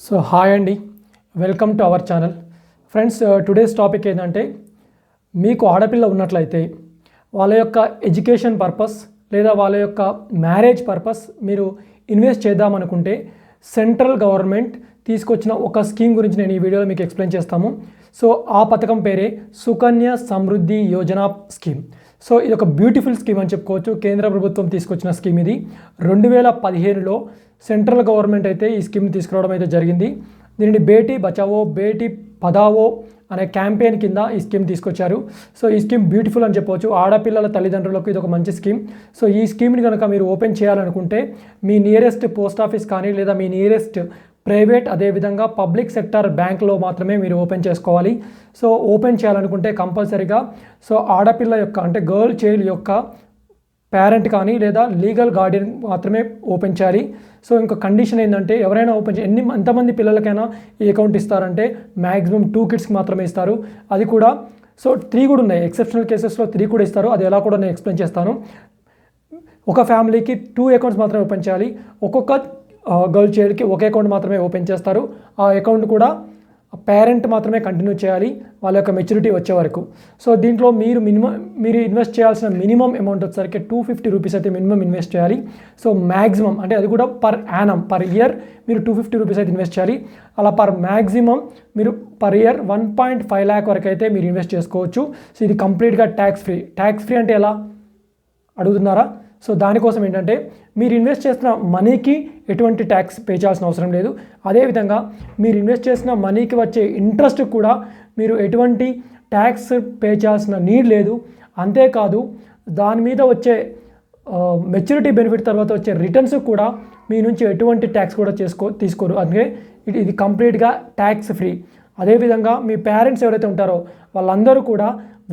So hi అండి, welcome to our channel. Friends, today's topic ఏంటంటే, మీకు ఆడపిల్ల ఉన్నట్లయితే వాళ్ళ యొక్క ఎడ్యుకేషన్ పర్పస్ లేదా వాళ్ళ యొక్క మ్యారేజ్ పర్పస్ మీరు ఇన్వెస్ట్ చేద్దామనుకుంటే సెంట్రల్ గవర్నమెంట్ తీసుకొచ్చిన ఒక స్కీమ్ గురించి నేను ఈ వీడియోలో మీకు ఎక్స్ప్లెయిన్ చేస్తాము. సో ఆ పథకం పేరే సుకన్య సమృద్ధి యోజన స్కీమ్. సో ఇది ఒక బ్యూటిఫుల్ స్కీమ్ అని చెప్పుకోవచ్చు. కేంద్ర ప్రభుత్వం తీసుకొచ్చిన స్కీమ్ ఇది. 2015లో సెంట్రల్ గవర్నమెంట్ అయితే ఈ స్కీమ్ని తీసుకురావడం అయితే జరిగింది. దీనిని బేటీ బచావో బేటీ పడావో అనే క్యాంపెయిన్ కింద ఈ స్కీమ్ తీసుకొచ్చారు. సో ఈ స్కీమ్ బ్యూటిఫుల్ అని చెప్పవచ్చు. ఆడపిల్లల తల్లిదండ్రులకు ఇది ఒక మంచి స్కీమ్. సో ఈ స్కీమ్ని కనుక మీరు ఓపెన్ చేయాలనుకుంటే మీ నియరెస్ట్ పోస్ట్ ఆఫీస్ కానీ లేదా మీ నియరెస్ట్ ప్రైవేట్ అదేవిధంగా పబ్లిక్ సెక్టర్ బ్యాంక్లో మాత్రమే మీరు ఓపెన్ చేసుకోవాలి. సో ఓపెన్ చేయాలనుకుంటే కంపల్సరీగా సో ఆడపిల్ల యొక్క అంటే గర్ల్ చైల్డ్ యొక్క పేరెంట్ కానీ లేదా లీగల్ గార్డియన్ మాత్రమే ఓపెన్ చేయాలి. సో ఇంకా కండిషన్ ఏంటంటే, ఎవరైనా ఓపెన్ ఎంతమంది పిల్లలకైనా ఈ అకౌంట్ ఇస్తారంటే మ్యాక్సిమం 2 కిడ్స్కి మాత్రమే ఇస్తారు. అది కూడా సో 3 కూడా ఉన్నాయి. ఎక్సెప్షనల్ కేసెస్లో 3 కూడా ఇస్తారు. అది ఎలా కూడా నేను ఎక్స్ప్లెయిన్ చేస్తాను. ఒక ఫ్యామిలీకి 2 అకౌంట్స్ మాత్రమే ఓపెన్ చేయాలి. ఒక్కొక్క గర్ల్ చైల్డ్కి ఒక అకౌంట్ మాత్రమే ఓపెన్ చేస్తారు. ఆ అకౌంట్ కూడా పేరెంట్ మాత్రమే కంటిన్యూ చేయాలి వాళ్ళ యొక్క మెచ్యూరిటీ వచ్చే వరకు. సో దీంట్లో మీరు ఇన్వెస్ట్ చేయాల్సిన మినిమం అమౌంట్ వచ్చేసరికి 250 రూపీస్ అయితే మినిమం ఇన్వెస్ట్ చేయాలి. సో మ్యాక్సిమం అంటే అది కూడా పర్ యానం పర్ ఇయర్ మీరు 250 రూపీస్ అయితే ఇన్వెస్ట్ చేయాలి. అలా మ్యాక్సిమం మీరు పర్ ఇయర్ 1.5 lakh వరకు అయితే మీరు ఇన్వెస్ట్ చేసుకోవచ్చు. సో ఇది కంప్లీట్గా ట్యాక్స్ ఫ్రీ. ట్యాక్స్ ఫ్రీ అంటే ఎలా అడుగుతున్నారా? సో దానికోసం ఏంటంటే, మీరు ఇన్వెస్ట్ చేసిన మనీకి ఎటువంటి ట్యాక్స్ పే చేయాల్సిన అవసరం లేదు. అదేవిధంగా మీరు ఇన్వెస్ట్ చేసిన మనీకి వచ్చే ఇంట్రెస్ట్ కూడా మీరు ఎటువంటి ట్యాక్స్ పే చేయాల్సిన నీడ్ లేదు. అంతేకాదు దాని మీద వచ్చే మెచ్యూరిటీ బెనిఫిట్ తర్వాత వచ్చే రిటర్న్స్ కూడా మీ నుంచి ఎటువంటి ట్యాక్స్ కూడా తీసుకోరు. అందుకే ఇది కంప్లీట్గా ట్యాక్స్ ఫ్రీ. అదేవిధంగా మీ పేరెంట్స్ ఎవరైతే ఉంటారో వాళ్ళందరూ కూడా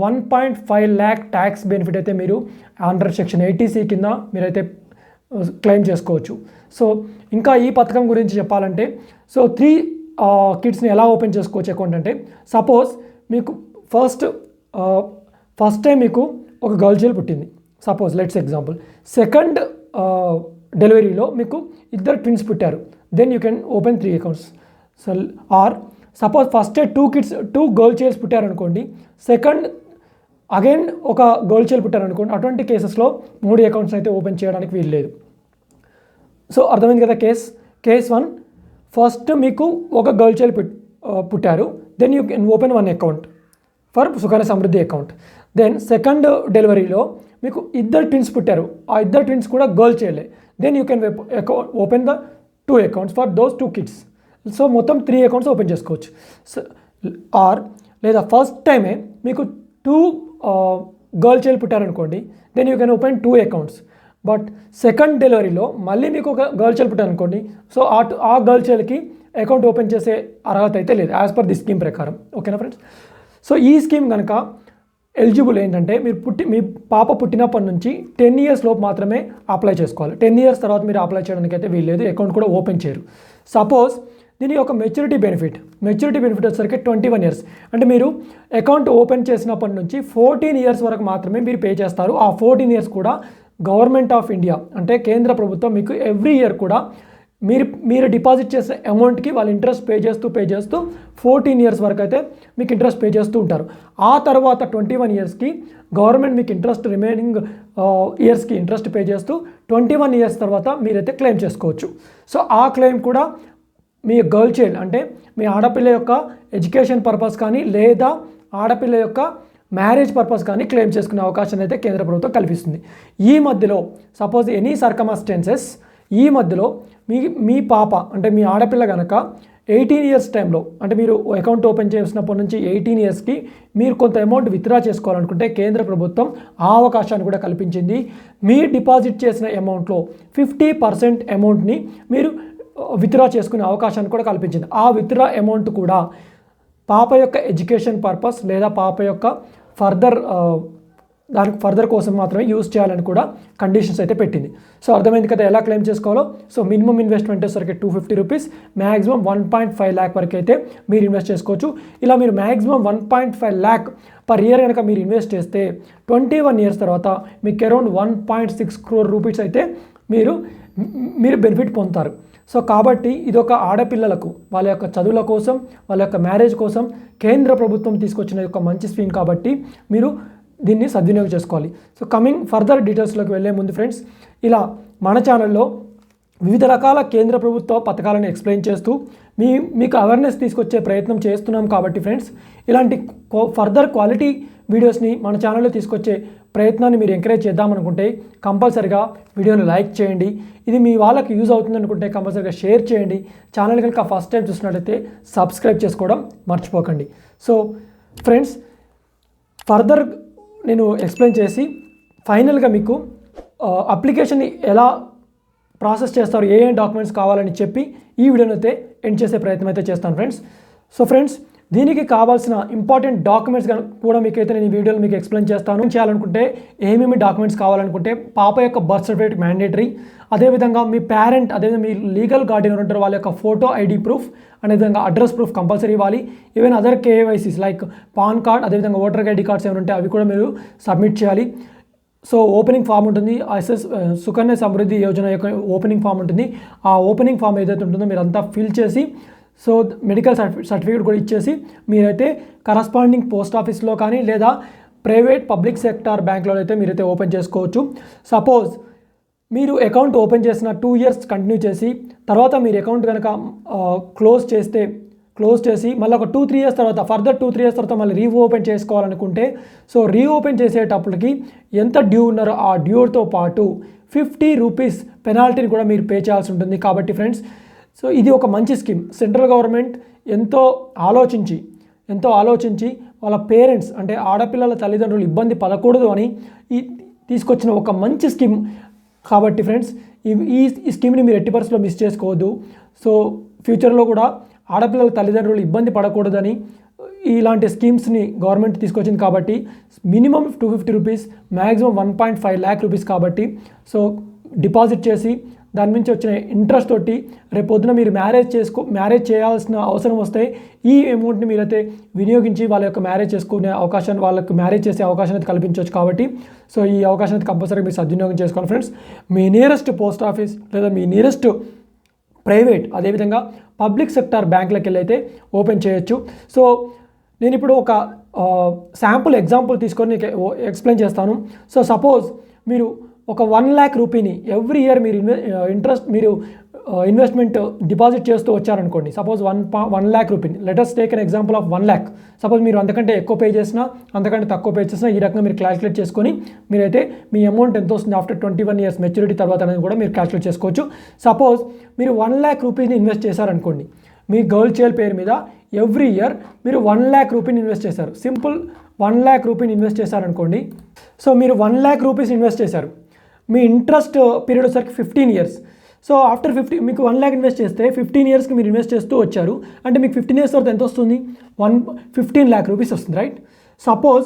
1.5 lakh ట్యాక్స్ బెనిఫిట్ అయితే మీరు అండర్ సెక్షన్ 80C కింద మీరైతే క్లెయిమ్ చేసుకోవచ్చు. సో ఇంకా ఈ పథకం గురించి చెప్పాలంటే, సో 3 కిడ్స్ని ఎలా ఓపెన్ చేసుకోవచ్చు అకౌంట్ అంటే, సపోజ్ మీకు ఫస్ట్ టైం మీకు ఒక గర్ల్ చైల్డ్ పుట్టింది. సపోజ్ లెట్స్ ఎగ్జాంపుల్ సెకండ్ డెలివరీలో మీకు 2 ట్విన్స్ పుట్టారు. Then you can open 3 accounts. So or suppose ఫస్టే 2 గర్ల్ చైల్డ్స్ పుట్టారనుకోండి, సెకండ్ అగైన్ ఒక గర్ల్ చైల్డ్ పుట్టారనుకోండి, అటువంటి కేసెస్లో 3 అకౌంట్స్ అయితే ఓపెన్ చేయడానికి వీలు లేదు. సో అర్థమైంది కదా కేస్ 1. ఫస్ట్ మీకు ఒక గర్ల్ చైల్డ్ పుట్టారు. Then you can open 1 account for Sukanya Samriddhi account. Then second డెలివరీలో మీకు 2 ట్విన్స్ పుట్టారు. ఆ 2 ట్విన్స్ కూడా గర్ల్ చైల్డే. Then you can open the 2 accounts for those 2 kids. So మొత్తం 3 అకౌంట్స్ ఓపెన్ చేసుకోవచ్చు. ఆర్ లేదా ఫస్ట్ టైమే మీకు 2 గర్ల్ చైల్డ్ పుట్టారనుకోండి, then you can open 2 accounts. But second డెలివరీలో మళ్ళీ మీకు ఒక గర్ల్ చైల్డ్ పుట్టారనుకోండి, సో ఆ గర్ల్ చైల్డ్కి అకౌంట్ ఓపెన్ చేసే అర్హత అయితే లేదు యాజ్ పర్ ది స్కీమ్ ప్రకారం. ఓకేనా ఫ్రెండ్స్? సో ఈ స్కీమ్ కనుక ఎలిజిబుల్ ఏంటంటే, మీ పాప పుట్టినప్పటి నుంచి 10 years లోపు మాత్రమే అప్లై చేసుకోవాలి. 10 years తర్వాత మీరు అప్లై చేయడానికి అయితే వీల్లేదు. అకౌంట్ కూడా ఓపెన్ చేయరు. సపోజ్ దీని యొక్క మెచ్యూరిటీ బెనిఫిట్ వచ్చేసరికి 21 years. అంటే మీరు అకౌంట్ ఓపెన్ చేసినప్పటి నుంచి 14 years వరకు మాత్రమే మీరు పే చేస్తారు. ఆ 14 years కూడా గవర్నమెంట్ ఆఫ్ ఇండియా అంటే కేంద్ర ప్రభుత్వం మీకు ఎవ్రీ ఇయర్ కూడా మీరు డిపాజిట్ చేసే అమౌంట్కి వాళ్ళు ఇంట్రెస్ట్ పే చేస్తూ 14 years వరకు అయితే మీకు ఇంట్రెస్ట్ పే చేస్తూ ఉంటారు. ఆ తర్వాత 21 yearsకి గవర్నమెంట్ మీకు రిమైనింగ్ ఇయర్స్కి ఇంట్రెస్ట్ పే చేస్తూ 21 years తర్వాత మీరైతే క్లెయిమ్ చేసుకోవచ్చు. సో ఆ క్లెయిమ్ కూడా మీ గర్ల్ చైల్డ్ అంటే మీ ఆడపిల్ల యొక్క ఎడ్యుకేషన్ పర్పస్ కానీ లేదా ఆడపిల్ల యొక్క మ్యారేజ్ పర్పస్ కానీ క్లెయిమ్ చేసుకునే అవకాశాన్ని అయితే కేంద్ర ప్రభుత్వం కల్పిస్తుంది. ఈ మధ్యలో సపోజ్ ఎనీ సర్కమస్టెన్సెస్ ఈ మధ్యలో మీ పాప అంటే మీ ఆడపిల్ల కనుక 18 years టైంలో అంటే మీరు అకౌంట్ ఓపెన్ చేసినప్పటి నుంచి 18 yearsకి మీరు కొంత అమౌంట్ విత్డ్రా చేసుకోవాలనుకుంటే కేంద్ర ప్రభుత్వం ఆ అవకాశాన్ని కూడా కల్పించింది. మీ డిపాజిట్ చేసిన అమౌంట్లో 50% అమౌంట్ని మీరు విత్డ్రా చేసుకునే అవకాశాన్ని కూడా కల్పించింది. ఆ విత్డ్రా అమౌంట్ కూడా పాప యొక్క ఎడ్యుకేషన్ పర్పస్ లేదా పాప యొక్క ఫర్దర్ కోసం మాత్రమే యూజ్ చేయాలని కూడా కండిషన్స్ అయితే పెట్టింది. సో అర్థమైంది కదా ఎలా క్లెయిమ్ చేసుకోవాలో. సో మినిమం ఇన్వెస్ట్మెంట్ వచ్చేసరికి 250 రూపీస్, మ్యాక్సిమం 1.5 lakh వరకు అయితే మీరు ఇన్వెస్ట్ చేసుకోవచ్చు. ఇలా మీరు మ్యాక్సిమం 1.5 lakh పర్ ఇయర్ కనుక మీరు ఇన్వెస్ట్ చేస్తే 21 years తర్వాత మీకు అరౌండ్ 1.6 crore రూపీస్ అయితే మీరు బెనిఫిట్ పొందుతారు. సో కాబట్టి ఇదొక ఆడపిల్లలకు వాళ్ళ యొక్క చదువుల కోసం, వాళ్ళ యొక్క మ్యారేజ్ కోసం కేంద్ర ప్రభుత్వం తీసుకొచ్చిన ఒక మంచి స్కీమ్ కాబట్టి మీరు దీన్ని సద్వినియోగం చేసుకోవాలి. సో కమింగ్ ఫర్దర్ డీటెయిల్స్లోకి వెళ్ళే ముందు ఫ్రెండ్స్, ఇలా మన ఛానల్లో వివిధ రకాల కేంద్ర ప్రభుత్వ పథకాలను ఎక్స్ప్లెయిన్ చేస్తూ మీకు అవేర్నెస్ తీసుకొచ్చే ప్రయత్నం చేస్తున్నాం కాబట్టి ఫ్రెండ్స్, ఇలాంటి ఫర్దర్ క్వాలిటీ వీడియోస్ని మన ఛానల్లో తీసుకొచ్చే ప్రయత్నాన్ని మీరు ఎంకరేజ్ చేద్దామనుకుంటే కంపల్సరిగా వీడియోని లైక్ చేయండి. ఇది మీ వాళ్ళకి యూజ్ అవుతుంది అనుకుంటే కంపల్సరిగా షేర్ చేయండి. ఛానల్ కనుక ఫస్ట్ టైం చూసినట్లయితే సబ్స్క్రైబ్ చేసుకోవడం మర్చిపోకండి. సో ఫ్రెండ్స్, ఫర్దర్ నేను ఎక్స్ప్లెయిన్ చేసి ఫైనల్గా మీకు అప్లికేషన్ని ఎలా ప్రాసెస్ చేస్తారు, ఏ డాక్యుమెంట్స్ కావాలని చెప్పి ఈ వీడియోని అయితే ఎండ్ చేసే ప్రయత్నం అయితే చేస్తాను ఫ్రెండ్స్. సో ఫ్రెండ్స్, దీనికి కావాల్సిన ఇంపార్టెంట్ డాక్యుమెంట్స్ కూడా మీకైతే నేను ఈ వీడియోలో మీకు ఎక్స్ప్లెయిన్ చేస్తాను. చేయాలనుకుంటే ఏమేమి డాక్యుమెంట్స్ కావాలనుకుంటే పాప యొక్క బర్త్ సర్టిఫికేట్ మ్యాండేటరీ, అదేవిధంగా మీ పేరెంట్, అదేవిధంగా మీ లీగల్ గార్డియన్ ఉంటారు వాళ్ళ యొక్క ఫోటో ఐడి ప్రూఫ్, అదేవిధంగా అడ్రస్ ప్రూఫ్ కంపల్సరీ ఇవ్వాలి. Even other KYCs like PAN card, అదేవిధంగా ఓటర్ ఐడి కార్డ్స్ ఏమైనా ఉంటే అవి కూడా మీరు సబ్మిట్ చేయాలి. సో ఓపెనింగ్ ఫామ్ ఉంటుంది, సుకన్య సమృద్ధి యోజన యొక్క ఓపెనింగ్ ఫామ్ ఉంటుంది. ఆ ఓపెనింగ్ ఫామ్ ఏదైతే ఉంటుందో మీరు అంతా ఫిల్ చేసి, సో మెడికల్ సర్టిఫికేట్ కూడా ఇచ్చేసి మీరైతే కరస్పాండింగ్ పోస్ట్ ఆఫీస్లో కానీ లేదా ప్రైవేట్ పబ్లిక్ సెక్టార్ బ్యాంక్లో అయితే మీరైతే ఓపెన్ చేసుకోవచ్చు. సపోజ్ మీరు అకౌంట్ ఓపెన్ చేసిన 2 years కంటిన్యూ చేసి తర్వాత మీరు అకౌంట్ కనుక క్లోజ్ చేసి మళ్ళీ ఒక 2-3 years తర్వాత ఫర్దర్ 2-3 years తర్వాత మళ్ళీ రీఓపెన్ చేసుకోవాలనుకుంటే, సో రీఓపెన్ చేసేటప్పటికి ఎంత డ్యూ ఉన్నారో ఆ డ్యూతో పాటు 50 రూపీస్ పెనాల్టీని కూడా మీరు పే చేయాల్సి ఉంటుంది. కాబట్టి ఫ్రెండ్స్, సో ఇది ఒక మంచి స్కీమ్. సెంట్రల్ గవర్నమెంట్ ఎంతో ఆలోచించి వాళ్ళ పేరెంట్స్ అంటే ఆడపిల్లల తల్లిదండ్రులు ఇబ్బంది పడకూడదు అని తీసుకొచ్చిన ఒక మంచి స్కీమ్. కాబట్టి ఫ్రెండ్స్, ఈ స్కీమ్ని మీరు ఎట్టి పరిస్థితుల్లో మిస్ చేసుకోవద్దు. సో ఫ్యూచర్లో కూడా ఆడపిల్లల తల్లిదండ్రులు ఇబ్బంది పడకూడదని ఇలాంటి స్కీమ్స్ని గవర్నమెంట్ తీసుకొచ్చింది. కాబట్టి minimum 250 rupees, maximum 1.5 lakh rupees. కాబట్టి సో డిపాజిట్ చేసి దాని నుంచి వచ్చిన ఇంట్రెస్ట్ తోటి రేపొద్దున మీరు మ్యారేజ్ చేయాల్సిన అవసరం వస్తే ఈ అమౌంట్ని మీరైతే వినియోగించి వాళ్ళ యొక్క మ్యారేజ్ చేసుకునే అవకాశాన్ని, వాళ్ళకి మ్యారేజ్ చేసే అవకాశాన్ని అయితే కల్పించవచ్చు. కాబట్టి సో ఈ అవకాశాన్ని అయితే కంపల్సరీ మీరు సద్వినియోగం చేసుకోవాలి ఫ్రెండ్స్. మీ నియరెస్ట్ పోస్ట్ ఆఫీస్ లేదా మీ నియరెస్ట్ ప్రైవేట్, అదేవిధంగా పబ్లిక్ సెక్టార్ బ్యాంకులకు వెళ్ళి అయితే ఓపెన్ చేయొచ్చు. సో నేను ఇప్పుడు ఒక శాంపుల్ ఎగ్జాంపుల్ తీసుకొని ఎక్స్ప్లెయిన్ చేస్తాను. సో సపోజ్ మీరు ఒక 1 lakh రూపీని ఎవ్రీ ఇయర్ మీరు ఇన్వెస్ట్మెంట్ డిపాజిట్ చేస్తూ వచ్చారనుకోండి. సపోజ్ 1 lakh రూపీని, let's take an example of 1 lakh. Suppose మీరు అంతకంటే ఎక్కువ పే చేసినా, అంతకంటే తక్కువ పే చేసినా ఈ రకంగా మీరు క్యాలిక్యులేట్ చేసుకొని మీరైతే మీ అమౌంట్ ఎంత వస్తుంది ఆఫ్టర్ 21 years మెచ్యూరిటీ తర్వాత అనేది కూడా మీరు క్యాలిక్యులేట్ చేసుకోవచ్చు. సపోజ్ మీరు 1 lakh రూపీని ఇన్వెస్ట్ చేశారనుకోండి, మీ గర్ల్ చైల్డ్ పేరు మీద ఎవ్రీ ఇయర్ మీరు 1 lakh రూపీని ఇన్వెస్ట్ చేశారు. సింపుల్ 1 lakh రూపీని ఇన్వెస్ట్ చేశారనుకోండి. సో మీరు 1 lakh రూపీస్ ఇన్వెస్ట్ చేశారు. మీ ఇంట్రెస్ట్ పీరియడ్ వచ్చేసరికి 15 years. సో ఆఫ్టర్ మీకు 1 lakh ఇన్వెస్ట్ చేస్తే 15 yearsకి మీరు ఇన్వెస్ట్ చేస్తూ వచ్చారు అంటే మీకు 15 years తర్వాత ఎంత వస్తుంది? 15 lakh రూపీస్ వస్తుంది, రైట్? సపోజ్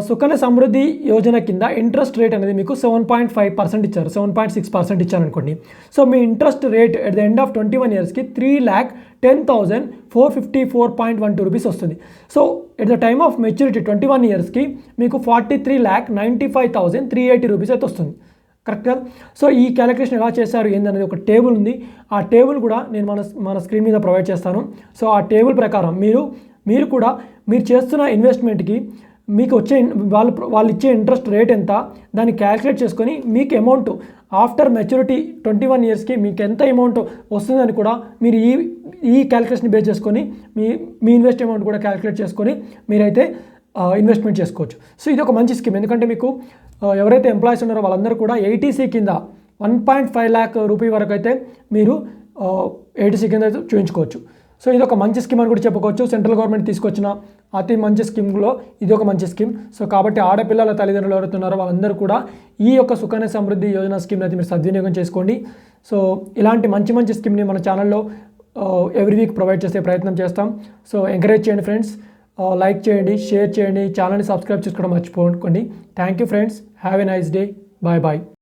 సుకన్య సమృద్ధి యోజన కింద ఇంట్రెస్ట్ రేట్ అనేది మీకు 7.5% ఇచ్చారు, 7.6% ఇచ్చారు అనుకోండి. సో మీ interest rate at the end of 21 yearsకి 3,10,454.12 రూపీస్ వస్తుంది. So at the time of maturity 21 yearsకి మీకు 43,95,380 రూపీస్ అయితే వస్తుంది. కరెక్ట్గా? సో ఈ క్యాలిక్యులేషన్ ఎలా చేశారు ఏందనేది ఒక టేబుల్ ఉంది. ఆ టేబుల్ కూడా నేను మన స్క్రీన్ మీద ప్రొవైడ్ చేస్తాను. సో ఆ టేబుల్ ప్రకారం మీరు కూడా మీరు చేస్తున్న ఇన్వెస్ట్మెంట్కి మీకు వచ్చే వాళ్ళు ఇచ్చే ఇంట్రెస్ట్ రేట్ ఎంత దాన్ని క్యాలిక్యులేట్ చేసుకొని మీకు అమౌంట్ ఆఫ్టర్ మెచ్యూరిటీ 21 yearsకి మీకు ఎంత అమౌంట్ వస్తుందని కూడా మీరు ఈ క్యాలిక్యులేషన్ బేస్ చేసుకొని మీ ఇన్వెస్ట్ అమౌంట్ కూడా క్యాలిక్యులేట్ చేసుకొని మీరైతే ఇన్వెస్ట్మెంట్ చేసుకోవచ్చు. సో ఇది ఒక మంచి స్కీమ్. ఎందుకంటే మీకు ఎవరైతే ఎంప్లాయీస్ ఉన్నారో వాళ్ళందరూ కూడా 80C కింద 1.5 lakh రూపీ వరకు అయితే మీరు 80C కింద చూపించుకోవచ్చు. సో ఇది ఒక మంచి స్కీమ్ అని కూడా చెప్పుకోవచ్చు. సెంట్రల్ గవర్నమెంట్ తీసుకొచ్చిన అతి మంచి స్కీమ్లో ఇది ఒక మంచి స్కీమ్. సో కాబట్టి ఆడపిల్లల తల్లిదండ్రులు ఎవరుతున్నారో వాళ్ళందరూ కూడా ఈ యొక్క సుకన్య సమృద్ధి యోజన స్కీమ్ని అయితే మీరు సద్వినియోగం చేసుకోండి. సో ఇలాంటి మంచి స్కీమ్ని మన ఛానల్లో ఎవ్రీ వీక్ ప్రొవైడ్ చేసే ప్రయత్నం చేస్తాం. సో ఎంకరేజ్ చేయండి ఫ్రెండ్స్, లైక్ చేయండి, షేర్ చేయండి, ఛానల్ని సబ్స్క్రైబ్ చేసుకోవడం మర్చిపోకండి. Thank you friends, have a nice day, bye bye.